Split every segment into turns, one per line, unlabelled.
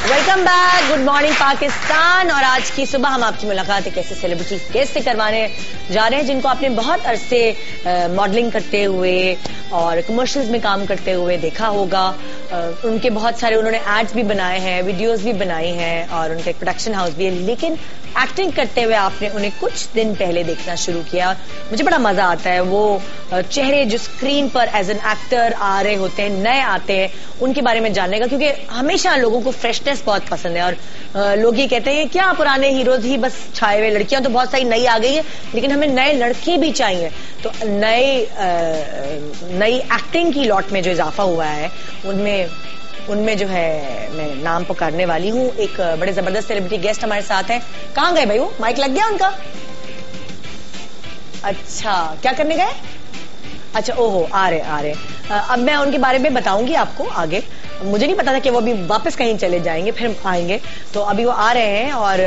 Welcome back, good morning Pakistan. और आज की सुबह हम आपकी मुलाकात एक ऐसे सेलिब्रिटी गेस्ट से करवाने जा रहे हैं जिनको आपने बहुत अरसे मॉडलिंग करते हुए और कमर्शियल्स में काम करते हुए देखा होगा। उनके बहुत सारे उन्होंने एड्स भी बनाए हैं, वीडियोस भी बनाई हैं और उनका एक प्रोडक्शन हाउस भी है, लेकिन एक्टिंग करते हुए आपने उन्हें कुछ दिन पहले देखना शुरू किया। मुझे बड़ा मजा आता है वो चेहरे जो स्क्रीन पर एज एन एक्टर आ रहे होते हैं, नए आते हैं, उनके बारे में जानने का, क्योंकि हमेशा लोगों को फ्रेशनेस बहुत पसंद है। और लोग ये कहते हैं क्या पुराने हीरोज ही बस छाए हुए, लड़कियां तो बहुत सारी नई आ गई हैं, लेकिन हमें नए लड़के भी चाहिए। तो नई एक्टिंग की लॉट में जो इजाफा हुआ है उनमें जो है मैं नाम पुकारने वाली हूँ। एक बड़े जबरदस्त सेलिब्रिटी गेस्ट हमारे साथ हैं। कहाँ गए भाई वो? माइक लग गया उनका? अच्छा, क्या करने गए? अच्छा, ओहो, आ रहे। अब मैं उनके बारे में बताऊंगी आपको आगे। मुझे नहीं पता था कि वो अभी वापस कहीं चले जाएंगे, फिर आएंगे। तो अभी वो आ रहे हैं और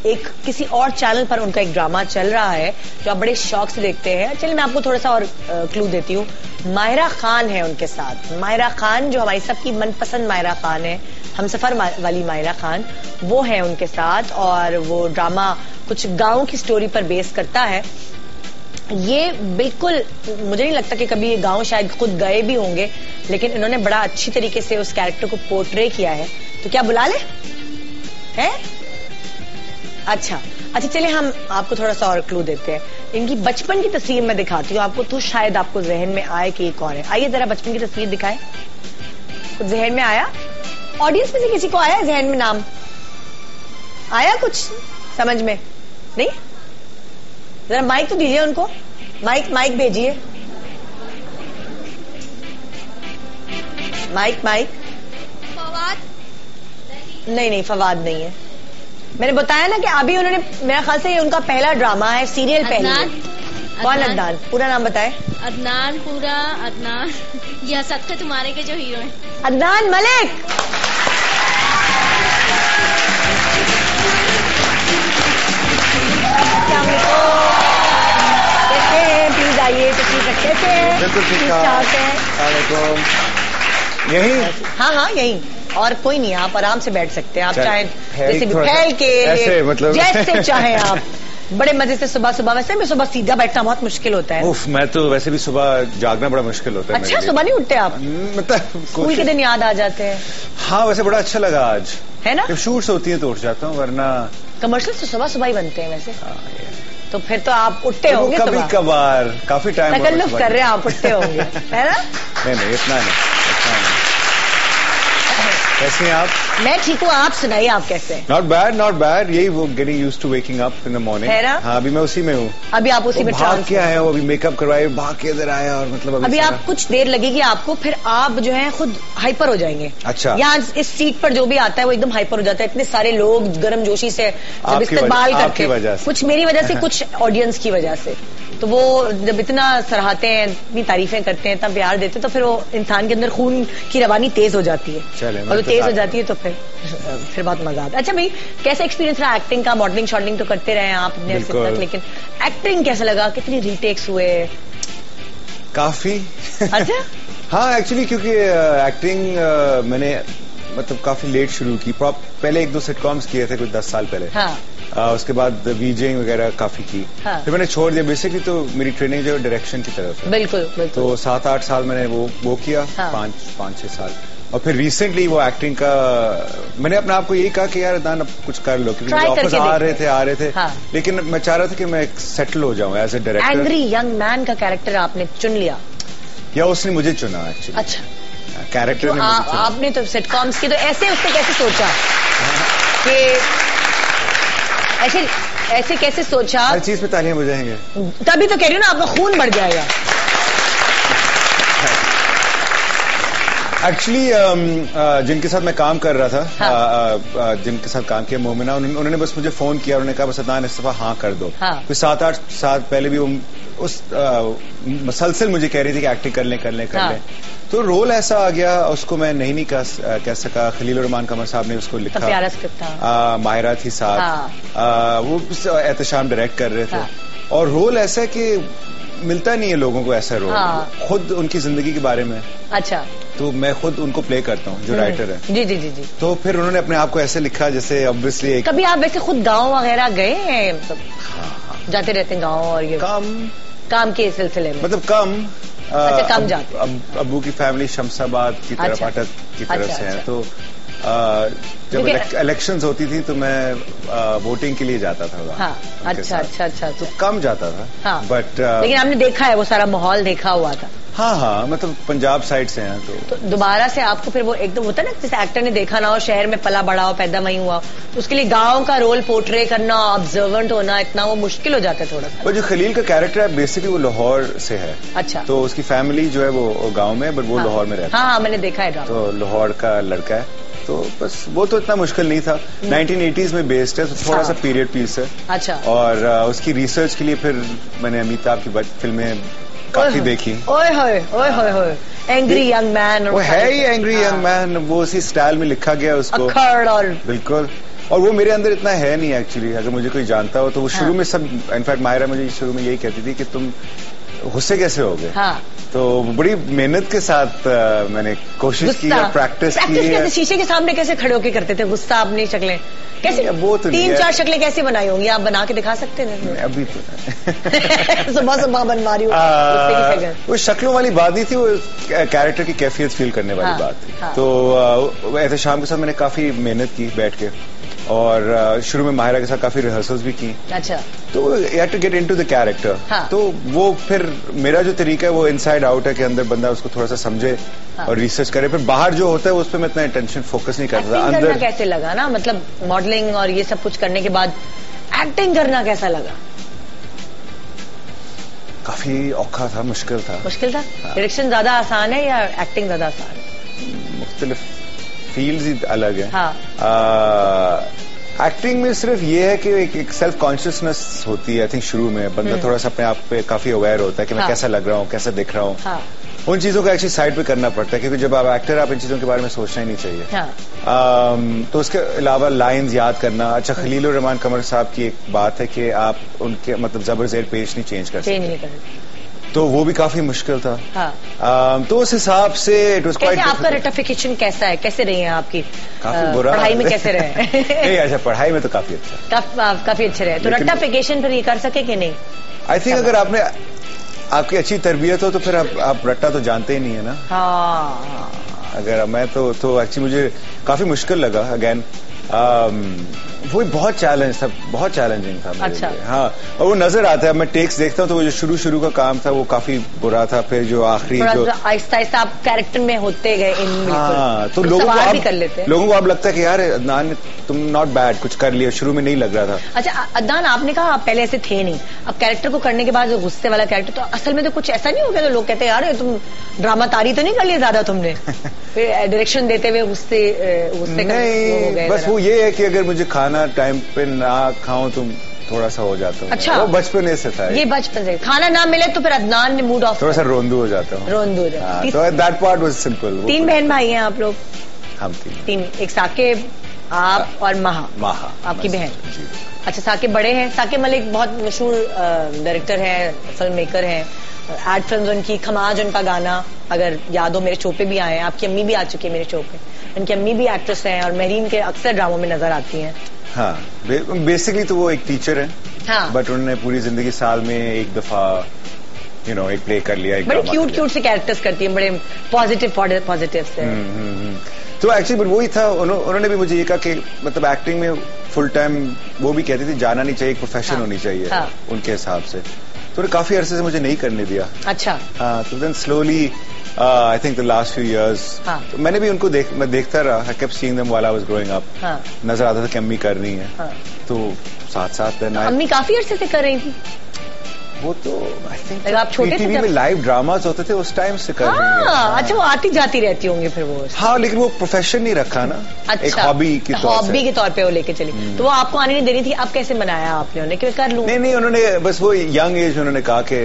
एक किसी और चैनल पर उनका एक ड्रामा चल रहा है जो आप बड़े शौक से देखते हैं। चलिए मैं आपको थोड़ा सा और क्लू देती हूँ। माहिरा खान है उनके साथ। माहिरा खान जो हमारी सबकी मनपसंद माहिरा खान है, हमसफर वाली माहिरा खान, वो है उनके साथ। और वो ड्रामा कुछ गाँव की स्टोरी पर बेस करता है। ये बिल्कुल मुझे नहीं लगता कि कभी ये गांव शायद खुद गए भी होंगे, लेकिन इन्होंने बड़ा अच्छी तरीके से उस कैरेक्टर को पोर्ट्रे किया है। तो क्या बुला ले हैं? अच्छा, चलिए हम आपको थोड़ा सा और क्लू देते हैं। इनकी बचपन की तस्वीर मैं दिखाती हूँ आपको, तो शायद आपको जहन में आए कि ये कौन है। आइए जरा बचपन की तस्वीर दिखाएं। कुछ जहन में आया? ऑडियंस में से किसी को आया जहन में? नाम आया कुछ समझ में? नहीं? जरा माइक तो दीजिए उनको, माइक भेजिए, माइक।
फवाद?
नहीं, फवाद नहीं है। मैंने बताया ना कि अभी उन्होंने, मेरा ख्याल से ये उनका पहला ड्रामा है, सीरियल पहले। कौन? अदनान। पूरा नाम बताए।
अदनान, पूरा अदनान। यह सत्य तुम्हारे के जो हीरो हैं,
अदनान मलिक। कैसे हैं? प्लीज आइए। तो ठीक है, कैसे हैं?
बिल्कुल ठीक ठाक है। यही?
हाँ, यही। और कोई नहीं, आप आराम से बैठ सकते हैं। आप चाहे जैसे भी फैल के,
ऐसे मतलब
जैसे चाहे आप, बड़े मजे से सुबह। वैसे भी सुबह सीधा बैठना बहुत मुश्किल होता है।
उफ, मैं तो वैसे भी सुबह जागना बड़ा मुश्किल होता है।
अच्छा, सुबह नहीं उठते आप?
मतलब
स्कूल के दिन याद आ जाते हैं।
हाँ, वैसे बड़ा अच्छा लगा आज,
है ना?
जब शूट्स होती है तो उठ जाता हूँ, वरना
कमर्शियल तो सुबह ही बनते हैं वैसे। तो फिर तो आप उठते होंगे
कभी कभार, काफी टाइम
तकल्लुफ कर रहे हैं आप, उठते होंगे, है ना?
नहीं, इतना नहीं। कैसे हैं आप?
मैं ठीक हूँ, आप सुनाइए, आप कैसे हैं?
Not bad. यही वो getting used to waking up in the morning, है ना? हाँ, अभी मैं उसी में हूँ।
अभी आप उसी में
भाग के आया हूँ, अभी मेकअप करवाए, भाग के इधर आया, और मतलब
अभी आप कुछ देर लगेगी आपको, फिर आप जो है खुद हाइपर हो जाएंगे।
अच्छा।
यहाँ इस सीट पर जो भी आता है वो एकदम हाइपर हो जाता है। इतने सारे लोग गर्म जोशी से जब इस्तेमाल करते हैं, कुछ मेरी वजह से, कुछ ऑडियंस की वजह से, तो वो जब इतना सराहते हैं, इतनी तारीफें करते हैं, इतना प्यार देते हैं, तो फिर वो इंसान के अंदर खून की रवानी तेज हो जाती है। और तेज हो जाती है तो फिर बहुत मजा आता है। अच्छा भाई, कैसा एक्सपीरियंस रहा एक्टिंग का? मॉडलिंग शॉडलिंग तो करते रहे आप अपने अरसे तक, लेकिन एक्टिंग कैसा लगा? कितनी रीटेक्स हुए?
काफी।
अच्छा।
हाँ, एक्चुअली क्योंकि एक्टिंग मैंने मतलब काफी लेट शुरू की। पहले 1-2 सिटकॉम्स किए थे कुछ 10 साल पहले।
हाँ।
उसके बाद वीजिंग वगैरह काफी की। हाँ। फिर मैंने छोड़ दिया। बेसिकली तो मेरी ट्रेनिंग जो डायरेक्शन की तरफ है।
बिल्कुल।
तो 7-8 साल मैंने वो किया। हाँ। 5-6 साल। और फिर रिसेंटली वो एक्टिंग का मैंने अपने आप को यही कहा कि यार अदनान अब कुछ कर लो, क्योंकि ऑफर्स आ रहे थे। हाँ। लेकिन मैं चाह रहा था कि मैं सेटल हो जाऊं as a director.
Angry young man का कैरेक्टर आपने चुन लिया या
उसने मुझे चुना एक्चुअली?
अच्छा,
कैरेक्टर ने मुझे चुना।
आपने तो सिटकॉम्स की, तो ऐसे उसने कैसे सोचा कि ऐसे कैसे सोचा?
हर चीज पे तालियां बजाएंगे।
तभी तो कह रही हूँ ना, आपका खून बढ़ जाएगा।
एक्चुअली जिनके साथ मैं काम कर रहा था, हाँ। जिनके साथ काम किया, मोमिना, उन्होंने बस मुझे फोन किया। उन्होंने कहा बस अदनान इस दफा हाँ कर दो। हाँ। कुछ 7-8 साल पहले भी वो उस मसलसल मुझे कह रही थी कि एक्टिंग कर लें। तो रोल ऐसा आ गया, उसको मैं नहीं कह सका। खलील रहमान कमर साहब ने उसको लिखा,
प्यारा स्क्रिप्ट था।
माहिरा थी साथ। वो एहतशाम डायरेक्ट कर रहे थे। और रोल ऐसा है कि मिलता नहीं है लोगों को ऐसा रोल। खुद उनकी जिंदगी के बारे में।
अच्छा। तो
मैं खुद उनको प्ले करता हूँ, जो राइटर है।
जी जी जी जी।
तो फिर उन्होंने अपने आप को ऐसे लिखा जैसे ऑब्वियसली
कभी आप वैसे खुद गाँव वगैरह गए हैं? हाँ, जाते रहते हैं गाँव और ये काम के सिलसिले में? मतलब
कम।
अच्छा, कम जाते।
अब्बू की फैमिली शमशाबाद की तरफ, अटक की तरफ से है, तो जब इलेक्शंस होती थी तो मैं वोटिंग के लिए जाता था।
हाँ, अच्छा,
तो कम जाता था।
हाँ,
बट
लेकिन आपने देखा है, वो सारा माहौल देखा हुआ था।
हाँ, मतलब पंजाब साइड से हैं
तो दोबारा से आपको फिर वो एकदम होता है ना, जैसे एक्टर ने देखा ना हो, शहर में पला बड़ा हो, पैदा वहीं हुआ, तो उसके लिए गांव का रोल पोर्ट्रे करना, ऑब्जर्वेंट होना, इतना वो मुश्किल हो जाता है थोड़ा सा।
वो जो खलील का कैरेक्टर है बेसिकली वो लाहौर से है।
अच्छा।
तो उसकी फैमिली जो है वो गाँव में, बट वो लाहौर में रहता है।
हाँ, मैंने देखा है।
तो लाहौर का लड़का है, तो बस वो तो इतना मुश्किल नहीं था। 1980s में बेस्ड है, तो थोड़ा सा पीरियड पीस है।
अच्छा।
और उसकी रिसर्च के लिए फिर मैंने अमिताभ की फिल्में काफी देखी।
ओए होए एंग्री यंग मैन।
वो है ही एंग्री यंग मैन, वो उसी स्टाइल में लिखा गया उसको।
और
बिल्कुल। और वो मेरे अंदर इतना है नहीं एक्चुअली, अगर मुझे कोई जानता हो तो वो शुरू में सब, इनफैक्ट मायरा मुझे शुरू में यही कहती थी कि तुम गुस्से कैसे हो गए।
हाँ।
तो बड़ी मेहनत के साथ मैंने कोशिश की और प्रैक्टिस की।
शीशे के सामने कैसे खड़े होके करते थे गुस्सा अपनी शक्लें कैसे?
वो तो
3-4 शक्लें कैसे बनाई होंगी, आप बना के दिखा सकते हैं?
अभी तो
सुबह बनवा रही हूँ।
वो शक्लों वाली बात नहीं थी, वो कैरेक्टर की कैफियत फील करने वाली बात थी। तो ऐसे शाम के साथ मैंने काफी मेहनत की बैठ के, और शुरू में माहिरा के साथ काफी रिहर्सल्स भी की।
अच्छा।
तो you have to get into the character. तो वो फिर मेरा जो तरीका है वो इनसाइड आउट है कि अंदर बंदा उसको थोड़ा सा समझे और रिसर्च करे, फिर बाहर जो होता है उस पर मैं इतना अटेंशन फोकस नहीं करता था।
अंदर कैसे लगा ना, मतलब मॉडलिंग और ये सब कुछ करने के बाद एक्टिंग करना कैसा लगा?
काफी औखा था, मुश्किल था।
डायरेक्शन ज्यादा आसान है या एक्टिंग ज्यादा आसान है?
मुख्तलिफ फील्ड्स ही अलग है।
हाँ।
एक्टिंग में सिर्फ ये है कि एक सेल्फ कॉन्शियसनेस होती है। आई थिंक शुरू में बंदा थोड़ा सा अपने आप पे काफी अवेयर होता है कि मैं कैसा लग रहा हूँ, कैसा दिख रहा हूँ।
हाँ।
उन चीजों को एक्चुअली साइड पे करना पड़ता है, क्योंकि जब आप एक्टर, आप इन चीजों के बारे में सोचना ही नहीं चाहिए।
हाँ।
तो उसके अलावा लाइंस याद करना। अच्छा, खलील रहमान कमर साहब की एक बात है कि आप उनके मतलब जबर जेर पेश नहीं चेंज कर सकते, तो वो भी काफी मुश्किल था।
हाँ।
तो उस हिसाब से इट वाज क्वाइट।
आपका रटिफिकेशन कैसा है, कैसे रही है आपकी?
काफी बुरा।
पढ़ाई में कैसे रहे?
नहीं, अच्छा, पढ़ाई में तो काफी अच्छा,
काफी अच्छे रहे। तो रटिफिकेशन फिर ये कर सके कि नहीं?
आई थिंक अगर आपकी अच्छी तरबियत हो तो फिर आप रट्टा तो जानते ही नहीं है ना।
हाँ।
अगर मैं तो एक्चुअली मुझे काफी मुश्किल लगा। अगेन वो बहुत चैलेंज था, बहुत चैलेंजिंग था मेरे लिए। हाँ, और वो नजर आता है, मैं टेक्स देखता हूँ तो वो जो शुरू का काम था वो काफी बुरा था। फिर जो आखिरी जो
आहिस्ता आहिस्ता आप कैरेक्टर में होते गए इन।
हाँ, तो लोगों को अब लगता है कि यार अदनान तुम नॉट बैड, कुछ कर लिया। शुरू में नहीं लग रहा था। अच्छा,
अदनान आपने कहा आप पहले ऐसे थे नहीं, अब कैरेक्टर को करने के बाद जो गुस्से वाला कैरेक्टर, तो असल में तो कुछ ऐसा नहीं हो गया तो लोग कहते हैं यार तुम ड्रामा तारी तो नहीं कर लिया ज्यादा तुमने? फिर डायरेक्शन देते हुए गुस्से
नहीं, बस वो ये है कि अगर मुझे खाना टाइम पे ना खाऊं तो थोड़ा सा हो जाता हूँ।
अच्छा,
वो बचपन से था। ये
बचपन से खाना ना मिले तो फिर अदनान ने मूड ऑफ,
थोड़ा सा रोंदू हो जाता हूँ। तो दैट पार्ट वाज सिंपल।
3 बहन भाई हैं आप लोग?
हम 3।
एक साकिब, आप और महा आपकी बहन। अच्छा, साकिब बड़े हैं? साकिब मलिक बहुत मशहूर डायरेक्टर है, फिल्म मेकर है। एड फिल्म उनकी, खमाज उनका गाना अगर याद हो मेरे शो पे भी आए हैं। आपकी अम्मी भी आ चुकी है मेरे शो पे, उनकी अम्मी भी एक्ट्रेस हैं और महरीन के अक्सर ड्रामों में नजर आती हैं।
हाँ, बेसिकली तो वो एक टीचर है।
हाँ।
बट उन्होंने पूरी जिंदगी साल में एक दफा एक प्ले कर लिया।
बड़े क्यूट से कैरेक्टर्स करती है, बड़े पॉजिटिव से।
तो एक्चुअली वही था, उन्होंने भी मुझे ये कहा कि मतलब एक्टिंग में फुल टाइम, वो भी कहती थी जाना नहीं चाहिए, एक प्रोफेशन होनी चाहिए। हाँ। उनके हिसाब से तो काफी अरसे से मुझे नहीं करने दिया।
अच्छा।
हाँ, तो then slowly I think the last few years मैंने भी उनको मैं देखता रहा। I kept seeing them while I was growing up. नजर आता था कि अम्मी कर रही है। हाँ। तो साथ
अम्मी काफी अरसे से कर रही थी।
वो तो आई थिंक
आप छोटे थे
में लाइव ड्रामास होते थे उस टाइम से कर रही है।
हाँ। अच्छा, वो आती जाती रहती होंगी फिर वो।
हाँ, लेकिन वो प्रोफेशन नहीं रखा ना। अच्छा, एक हॉबी के तौर पे
वो लेके चली। तो वो आपको आने नहीं दे रही थी, अब कैसे मनाया आपने उन्हें कि कर लूं?
नहीं, उन्होंने बस वो यंग एज उन्होंने कहा कि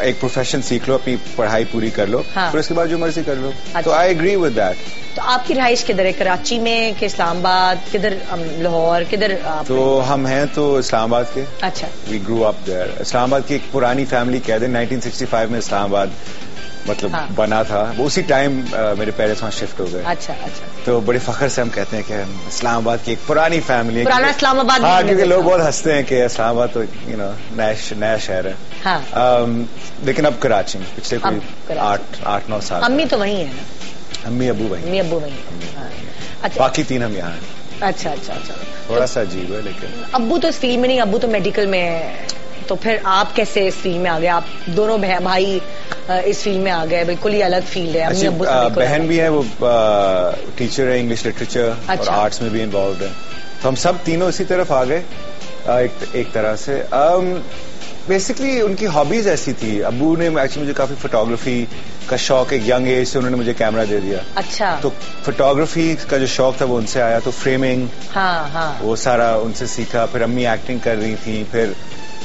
एक प्रोफेशन सीख लो, अपनी पढ़ाई पूरी कर लो, फिर उसके बाद जो मर्जी कर लो।
अच्छा।
तो आई एग्री विद दैट।
तो आपकी रिहाइश किधर है? कराची में कि इस्लामाबाद, किधर, लाहौर, किधर?
तो हम हैं तो इस्लामाबाद के।
अच्छा।
We grew up there. Islamabad की एक पुरानी फैमिली कह दें, 1965 में इस्लामाबाद मतलब बना था, वो उसी टाइम मेरे पेरेंट्स वहाँ शिफ्ट हो गए।
अच्छा अच्छा।
तो बड़े फख्र से हम कहते हैं कि हम इस्लामाबाद की एक पुरानी फैमिली है।
पुराना इस्लामाबाद।
हाँ, क्योंकि लोग बहुत हंसते हैं कि इस्लामाबाद तो नया शहर है।
हाँ।
लेकिन अब कराची में पिछले कोई 8-9 साल।
अम्मी तो वही है ना?
अम्मी अबू वही।
अम्मी अबू वही। अच्छा।
बाकी 3 हम यहाँ हैं।
अच्छा अच्छा अच्छा।
थोड़ा सा अजीब है लेकिन।
अब्बू तो इस फील्ड में नहीं, अब्बू तो मेडिकल में है। तो फिर आप कैसे इस फील्ड में आ गए? आप दोनों भाई इस फील्ड में आ गए, बिल्कुल ही अलग फील्ड है। अम्मी अब्बू
बहन भी है, वो टीचर है, इंग्लिश लिटरेचर और आर्ट्स में भी इन्वॉल्व है। तो हम सब तीनों इसी तरफ आ गए एक तरह से। बेसिकली उनकी हॉबीज ऐसी थी। अब्बू ने एक्चुअली मुझे काफी फोटोग्राफी का शौक, एक यंग एज से उन्होंने मुझे कैमरा दे दिया।
अच्छा।
तो फोटोग्राफी का जो शौक था वो उनसे आया, तो फ्रेमिंग,
हाँ हाँ,
वो सारा उनसे सीखा। फिर अम्मी एक्टिंग कर रही थी, फिर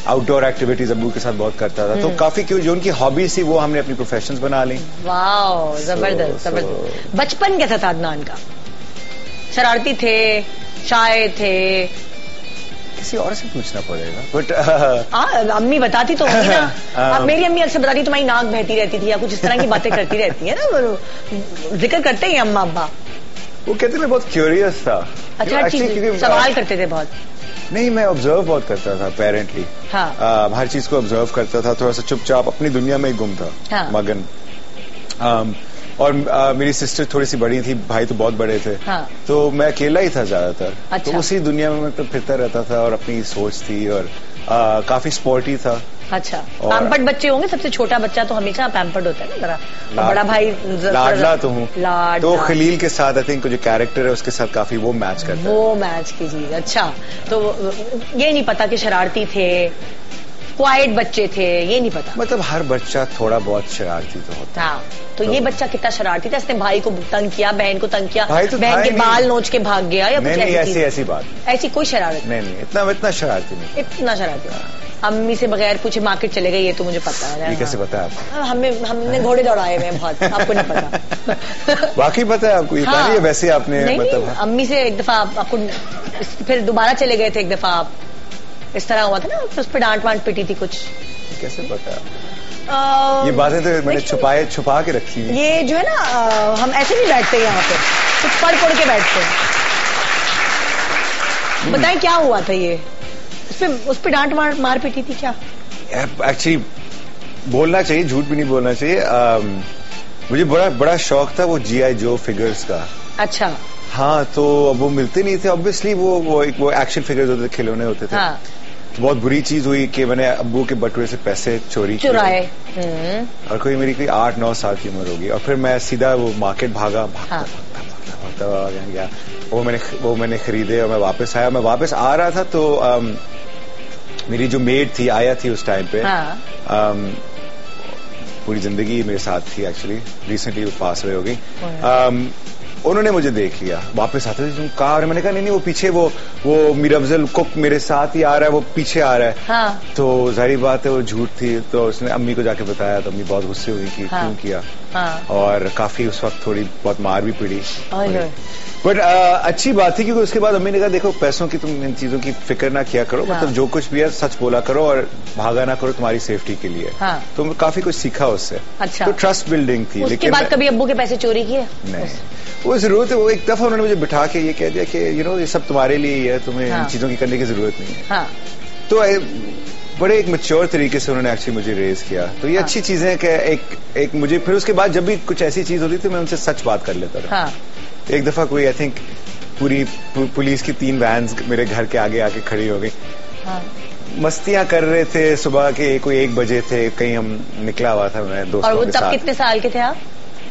आउटडोर एक्टिविटीज अब्बू के साथ बहुत करता था। तो काफी जो उनकी हॉबीज थी वो हमने अपनी प्रोफेशंस बना ली।
वाह, जबरदस्त जबरदस्त। बचपन कैसा था अदनान का? शरारती थे, शाय थे?
किसी और से पूछना पड़ेगा, बट
अम्मी बताती तो होगी ना। अब मेरी अम्मी अक्सर बताती तुम्हारी नाक बहती रहती थी या कुछ इस तरह की बातें करती रहती है ना, जिक्र करते हैं अम्मा अब्बा।
वो कहते मैं बहुत क्यूरियस था।
अच्छा, सवाल करते थे बहुत?
नहीं, मैं ऑब्जर्व बहुत करता था पेरेंटली।
हाँ।
हर चीज को ऑब्जर्व करता था, थोड़ा सा चुपचाप अपनी दुनिया में ही गुम था।
हाँ।
मगन। और मेरी सिस्टर थोड़ी सी बड़ी थी, भाई तो बहुत बड़े थे।
हाँ।
तो मैं अकेला ही था ज्यादातर।
अच्छा।
तो उसी दुनिया में मैं तो फिरता रहता था और अपनी सोच थी, और काफी स्पोर्टी था।
अच्छा। पैम्पर्ड बच्चे होंगे, सबसे छोटा बच्चा तो हमेशा पैम्पर्ड होता है ना जरा, बड़ा भाई
लाडला तो हूँ। तो खलील के साथ आई थिंक जो कैरेक्टर है उसके साथ काफी वो मैच करता है। वो
मैच की चीज। अच्छा। तो ये नहीं पता कि शरारती थे, क्वाइट बच्चे थे, ये नहीं पता?
मतलब हर बच्चा थोड़ा बहुत शरारती तो होता है।
तो ये बच्चा कितना शरारती था? इसने भाई को तंग किया, बहन को तंग किया,
तो
बहन के बाल नोच के भाग गया या कुछ?
नहीं, ऐसी बात,
ऐसी कोई शरारत
नहीं, इतना शरारती नहीं।
इतना शरारती? अम्मी से बगैर पूछे मार्केट चले गए, ये तो मुझे पता है।
ये कैसे पता है आपको?
हमने घोड़े दौड़ाए हुए हैं बहुत, आपको नहीं पता?
बाकी पता है आपको? ये हाँ। है वैसे आपने
नहीं, मतलब अम्मी से एक दफा आपको, फिर दोबारा चले गए थे एक दफा आप, इस तरह हुआ था ना, उस पर डांट वांट पिटी थी कुछ?
कैसे पता? ये बातें तो मैंने छुपा के रखी है।
ये जो है ना, हम ऐसे नहीं बैठते यहाँ पे, कुछ पढ़ के बैठते हैं। बताएं क्या हुआ था? ये उस पे डांट मार पिटी थी क्या?
एक्चुअली बोलना चाहिए, झूठ भी नहीं बोलना चाहिए। मुझे बड़ा शौक था वो GI जो फिगर्स का।
अच्छा।
हाँ, तो अब वो मिलते नहीं थे ऑब्वियसली। वो एक्शन फिगर्स होते थे, खिलौने होते थे।
हाँ।
तो बहुत बुरी चीज हुई कि मैंने अब्बू के बटुए से पैसे चुराए। और कोई मेरी कोई 8-9 साल की उम्र होगी, और फिर मैं सीधा वो मार्केट भागा गया। वो मैंने खरीदे और मैं वापस आया। मैं वापस आ रहा था तो मेरी जो मेड थी, आया थी उस टाइम पे। पूरी जिंदगी मेरे साथ थी एक्चुअली, रिसेंटली वो पास हुए हो गई। उन्होंने मुझे देख लिया, वापस आते थे तुम कहा, और मैंने कहा नहीं, वो पीछे वो मीर अफजल कुक मेरे साथ ही आ रहा है, वो पीछे आ रहा है।
हाँ।
तो जाहिर बात है वो झूठ थी। तो उसने अम्मी को जाके बताया, तो अम्मी बहुत गुस्से हुई कि क्यों किया।
हाँ।
और काफी उस वक्त थोड़ी बहुत मार भी पड़ी। बट अच्छी बात थी, क्योंकि उसके बाद अम्मी ने कहा देखो, पैसों की तुम इन चीजों की फिक्र ना किया करो। हाँ। मतलब जो कुछ भी है सच बोला करो और भागा ना करो, तुम्हारी सेफ्टी के लिए।
हाँ।
तो काफी कुछ सीखा उससे।
अच्छा।
तो ट्रस्ट बिल्डिंग थी।
उसके बाद कभी अब्बू के पैसे चोरी किए?
नहीं, वो जरूरत है। वो एक दफा उन्होंने मुझे बिठा के ये कह दिया कि ये सब तुम्हारे लिए ही है, तुम्हें इन चीजों की करने की जरूरत नहीं है।
हाँ।
तो बड़े एक मैच्योर तरीके से उन्होंने एक्चुअली मुझे रेज किया। तो ये अच्छी चीजें है कि एक मुझे फिर उसके बाद जब भी कुछ ऐसी चीज होती थी मैं उनसे सच बात कर लेता था।
हाँ।
एक दफा कोई आई थिंक पूरी पुलिस की 3 वैन्स मेरे घर के आगे आके खड़ी हो गई।
हाँ।
मस्तियां कर रहे थे, सुबह के कोई 1 बजे थे, कहीं हम निकला हुआ था मैं दोस्तों के साथ।
तब कितने साल के थे आप?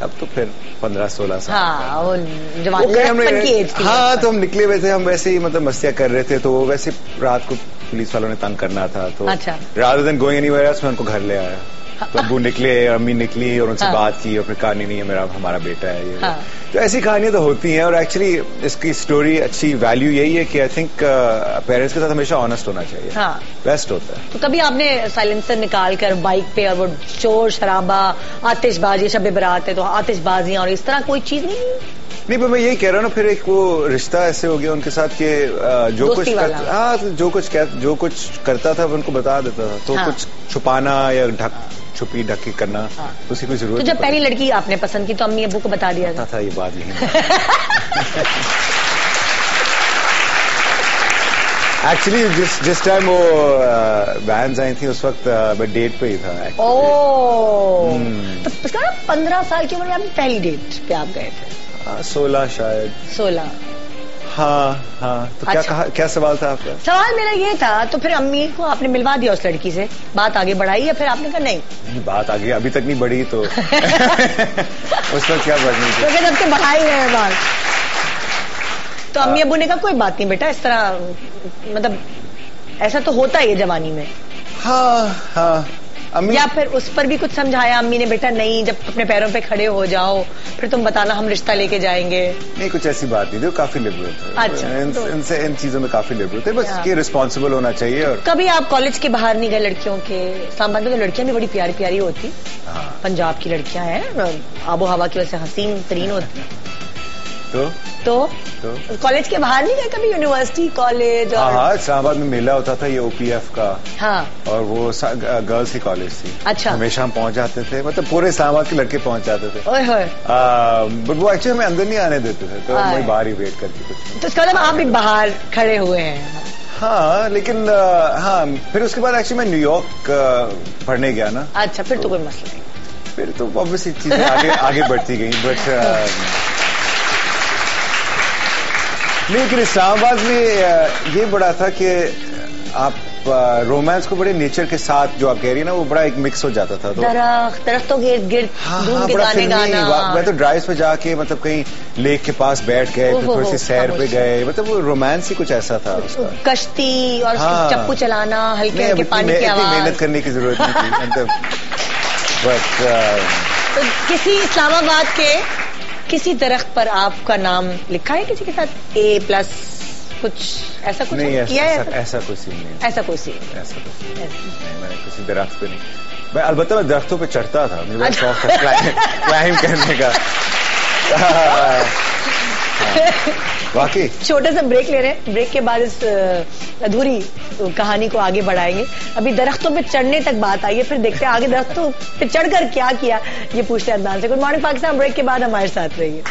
अब तो फिर 15-16 साल।
हाँ, वो जवान की एज थी।
हाँ, तो हम निकले हुए थे, हम वैसे ही मतलब मस्तियां कर रहे थे। तो वैसे रात को पुलिस वालों ने तंग करना था, तो
अच्छा।
Rather than going anywhere else मैं उनको घर ले आया। तो अब्बू निकले, अम्मी निकली और उनसे बात की और फिर कहा नहीं है मेरा हमारा बेटा है ये। तो ऐसी कहानियां तो होती हैं और एक्चुअली इसकी स्टोरी अच्छी वैल्यू यही है कि आई थिंक पेरेंट्स के साथ हमेशा ऑनेस्ट होना चाहिए। बेस्ट होता है।
तो कभी आपने साइलेंसर निकाल कर बाइक पे और वो शोर शराबा, आतिशबाजी, शब बारात है तो आतिशबाजियां और इस तरह कोई चीज नहीं,
पर मैं यही कह रहा हूँ ना, फिर एक वो रिश्ता ऐसे हो गया उनके साथ कि जो कुछ करता था उनको बता देता था, तो कुछ छुपाना या छुपी ढकी करना उसकी कोई जरूरत।
तो जब पहली लड़की आपने पसंद की तो अम्मी अब्बू को बता दिया
था ये बात यही। एक्चुअली जिस टाइम वो बैंड्स आई थी उस वक्त मैं डेट पे ही था।
तो उसका 15 साल की उम्र में आपने पहली डेट पे आप गए थे?
16 शायद।
16।
हाँ। तो अच्छा। क्या सवाल था आपका?
सवाल मेरा ये था, तो फिर अम्मी को आपने मिलवा दिया उस लड़की से, बात आगे बढ़ाई या फिर आपने कहा नहीं?
बात आगे अभी तक नहीं बढ़ी तो उस वक्त क्या बढ़नी थी?
तो जब से बढ़ाई है बात, तो अम्मी अब्बू ने कहा कोई बात नहीं बेटा, इस तरह मतलब ऐसा तो होता है ये जवानी में।
हाँ। अम्मी
या फिर उस पर भी कुछ समझाया अम्मी ने, बेटा नहीं जब अपने पैरों पे खड़े हो जाओ फिर तुम बताना, हम रिश्ता लेके जाएंगे?
नहीं, कुछ ऐसी बात नहीं थी, काफी लिबरल थे।
अच्छा।
इन चीजों में काफी लिबरल थे, बस ये रिस्पॉन्सिबल होना चाहिए। और कभी
आप कॉलेज के बाहर नहीं गए लड़कियों के? इस्लामाबाद में तो लड़कियां भी बड़ी प्यारी प्यारी होती, पंजाब की लड़कियां हैं, आबो हवा की वजह से हसीन तरीन होती। तो कॉलेज के बाहर नहीं गए कभी? University, college?
हाँ, इस्लामाबाद में मेला होता था ये OPF का।
हाँ।
और वो गर्ल्स की कॉलेज थी।
अच्छा।
हमेशा हम पहुंच जाते थे, मतलब पूरे इस्लामाबाद के लड़के पहुंच जाते थे। बट वो एक्चुअली हमें अंदर नहीं आने देते थे, तो वही बाहर ही वेट करके कुछ।
तो इसका मतलब आप भी बाहर खड़े हुए हैं?
हाँ, लेकिन फिर उसके बाद एक्चुअली मैं न्यूयॉर्क पढ़ने गया ना।
अच्छा, फिर तो कोई मसला नहीं।
फिर तो ऑब्वियसली चीजें आगे बढ़ती गई। बट लेकिन इस्लामाबाद में ये बड़ा था कि आप रोमांस को बड़े नेचर के साथ, जो आप कह रही है ना, वो बड़ा एक मिक्स हो जाता था। तो
दरख्तों के गिर्द धूम के गाने गाना।
मैं तो ड्राइव पे जाके मतलब कहीं लेक के पास बैठ गए, फिर थोड़ी सी सैर पे गए, मतलब वो रोमांस ही कुछ ऐसा था।
कश्ती और चप्पू चलाना, हल्के हल्के पानी की आवाज।
मेहनत करने की जरूरत नहीं थी मतलब।
तो किसी इस्लामाबाद के किसी दरख्त पर आपका नाम लिखा है किसी के साथ A+ कुछ ऐसा कुछ
नहीं?
किया है?
ऐसा कुछ नहीं।
ऐसा कोई सीन
नहीं, मैंने किसी दरख्त पे नहीं। मैं अलबत्ता मैं दरख्तों पे चढ़ता था, मेरा शौक था क्लाइंब करने का। वाकई।
छोटे से ब्रेक ले रहे हैं, ब्रेक के बाद इस अधूरी कहानी को आगे बढ़ाएंगे। अभी दरख्तों पे चढ़ने तक बात आई है, फिर देखते हैं आगे दरख्तों पे चढ़कर क्या किया, ये पूछते हैं अदनान से। गुड मॉर्निंग पाकिस्तान, ब्रेक के बाद हमारे साथ रहिए।